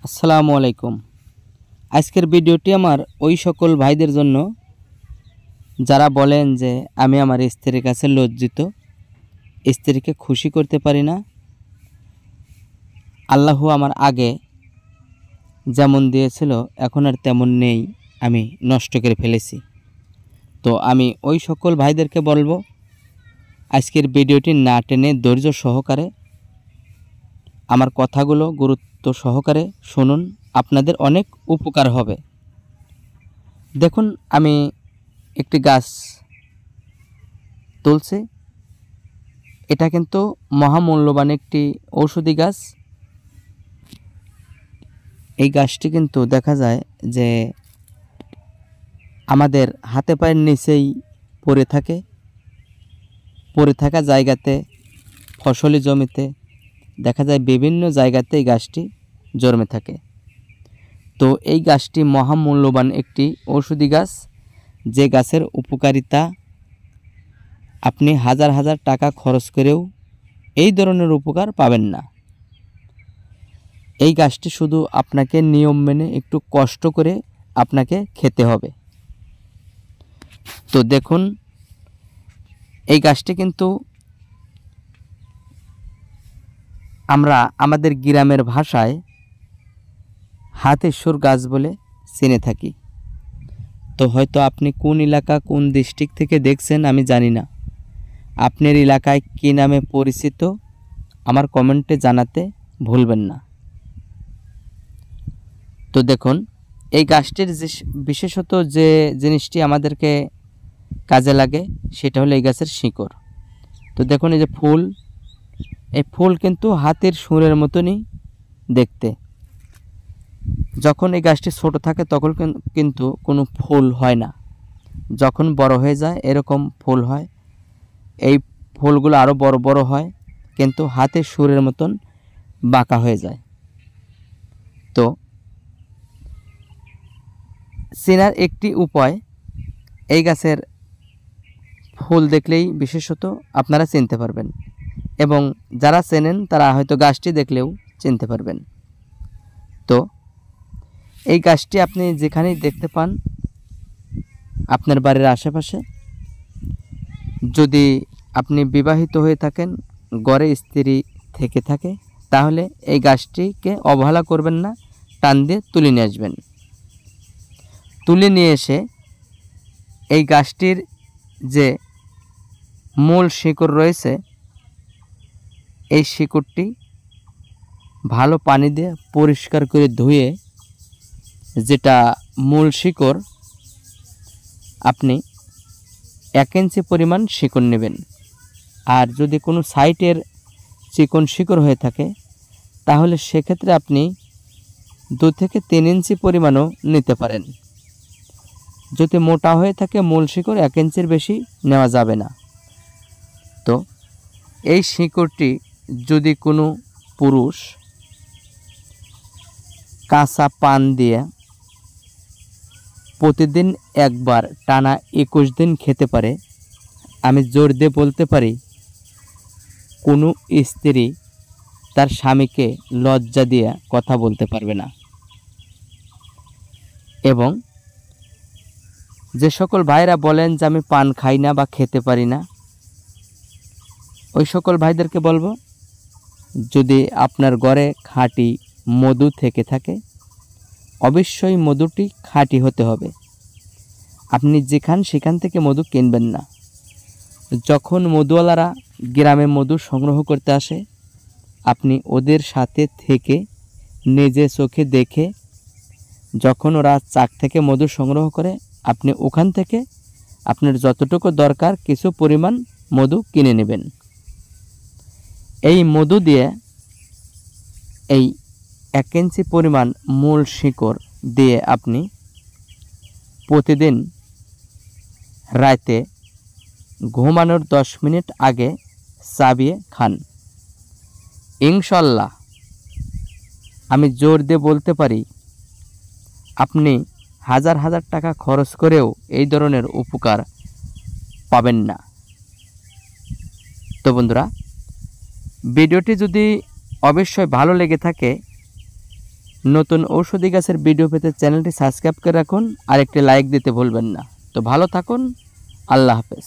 আসসালামু আলাইকুম। আজকের ভিডিওটি আমার ওই সকল ভাইদের জন্য যারা বলেন যে আমি আমার স্ত্রীর কাছে লজ্জিত, স্ত্রীকে খুশি করতে পারি না। আল্লাহ আমার আগে যেমন দিয়েছিল এখন আর তেমন নেই, আমি নষ্ট করে ফেলেছি। তো আমি ওই সকল ভাইদেরকে বলবো আজকের ভিডিওটি না টেনে ধৈর্য সহকারে আমার কথাগুলো গুরুত্ব সহকারে শুনুন, আপনাদের অনেক উপকার হবে। দেখুন, আমি একটি গাছ তুলছি। এটা কিন্তু মহামূল্যবান একটি ঔষধি গাছ। এই গাছটি কিন্তু দেখা যায় যে আমাদের হাতে পায়ের নিচেই পড়ে থাকা জায়গাতে, ফসলি জমিতে দেখা যায় বিভিন্ন জায়গাতে এই গাছটি জন্মে থাকে। তো এই গাছটি মহামূল্যবান একটি ঔষধি গাছ, যে গাছের উপকারিতা আপনি হাজার হাজার টাকা খরচ করেও এই ধরনের উপকার পাবেন না। এই গাছটি শুধু আপনাকে নিয়ম মেনে একটু কষ্ট করে আপনাকে খেতে হবে। তো দেখুন, এই গাছটি কিন্তু আমরা আমাদের গ্রামের ভাষায় হাতেশ্বর গাছ বলে চিনে থাকি। তো হয়তো আপনি কোন এলাকা, কোন ডিস্ট্রিক্ট থেকে দেখছেন আমি জানি না। আপনার এলাকায় কী নামে পরিচিত আমার কমেন্টে জানাতে ভুলবেন না। তো দেখুন, এই গাছটির বিশেষত যে জিনিসটি আমাদেরকে কাজে লাগে সেটা হলো এই গাছের শিকড়। তো দেখুন, এই যে ফুল, এই ফুল কিন্তু হাতের সুরের মতনই দেখতে। যখন এই গাছটি ছোট থাকে তখন কিন্তু কোনো ফুল হয় না, যখন বড় হয়ে যায় এরকম ফুল হয়। এই ফুলগুলো আরও বড় বড় হয়, কিন্তু হাতের সুরের মতন বাঁকা হয়ে যায়। তো চেনার একটি উপায়, এই গাছের ফুল দেখলেই বিশেষত আপনারা চিনতে পারবেন, এবং যারা চেনেন তারা হয়তো গাছটি দেখলেও চিনতে পারবেন। তো এই গাছটি আপনি যেখানেই দেখতে পান আপনার বাড়ির আশেপাশে, যদি আপনি বিবাহিত হয়ে থাকেন, ঘরে স্ত্রী থেকে থাকে, তাহলে এই গাছটিকে অবহেলা করবেন না, টান দিয়ে তুলে নিয়ে আসবেন। তুলে নিয়ে এসে এই গাছটির যে মূল শিকড় রয়েছে, এই শিকড়টি ভালো পানি দিয়ে পরিষ্কার করে ধুয়ে, যেটা মূল শিকড়, আপনি 1 ইঞ্চি পরিমাণ শিকড় নেবেন। আর যদি কোনো সাইটের চিকন শিকড় হয়ে থাকে তাহলে সেক্ষেত্রে আপনি 2 থেকে 3 ইঞ্চি পরিমাণও নিতে পারেন। যদি মোটা হয়ে থাকে মূল শিকড় 1 ইঞ্চির বেশি নেওয়া যাবে না। তো এই শিকড়টি যদি কোনো পুরুষ কাঁচা পান দিয়ে প্রতিদিন একবার টানা 21 দিন খেতে পারে, আমি জোর দিয়ে বলতে পারি কোনো স্ত্রী তার স্বামীকে লজ্জা দিয়ে কথা বলতে পারবে না। এবং যে সকল ভাইরা বলেন যে আমি পান খাই না বা খেতে পারি না, ওই সকল ভাইদেরকে বলবো, যদি আপনার ঘরে খাঁটি মধু থেকে থাকে, অবশ্যই মধুটি খাঁটি হতে হবে। আপনি সেখান থেকে মধু কিনবেন না। যখন মধুওয়ালারা গ্রামে মধু সংগ্রহ করতে আসে, আপনি ওদের সাথে থেকে নিজে চোখে দেখে, যখন ওরা চাক থেকে মধু সংগ্রহ করে, আপনি ওখান থেকে আপনার যতটুকু দরকার কিছু পরিমাণ মধু কিনে নেবেন। এই মধু দিয়ে এই 1 ইঞ্চি পরিমাণ মূল শিকড় দিয়ে আপনি প্রতিদিন রাতে ঘুমানোর 10 মিনিট আগে চাবিয়ে খান। ইনশাল্লাহ আমি জোর দিয়ে বলতে পারি আপনি হাজার হাজার টাকা খরচ করেও এই ধরনের উপকার পাবেন না। তো বন্ধুরা, ভিডিওটি যদি অবশ্যই ভালো লেগে থাকে নতুন ঔষধি গাছের ভিডিও পেতে চ্যানেলটি সাবস্ক্রাইব করে রাখুন আর একটি লাইক দিতে ভুলবেন না। তো ভালো থাকুন, আল্লাহ হাফেজ।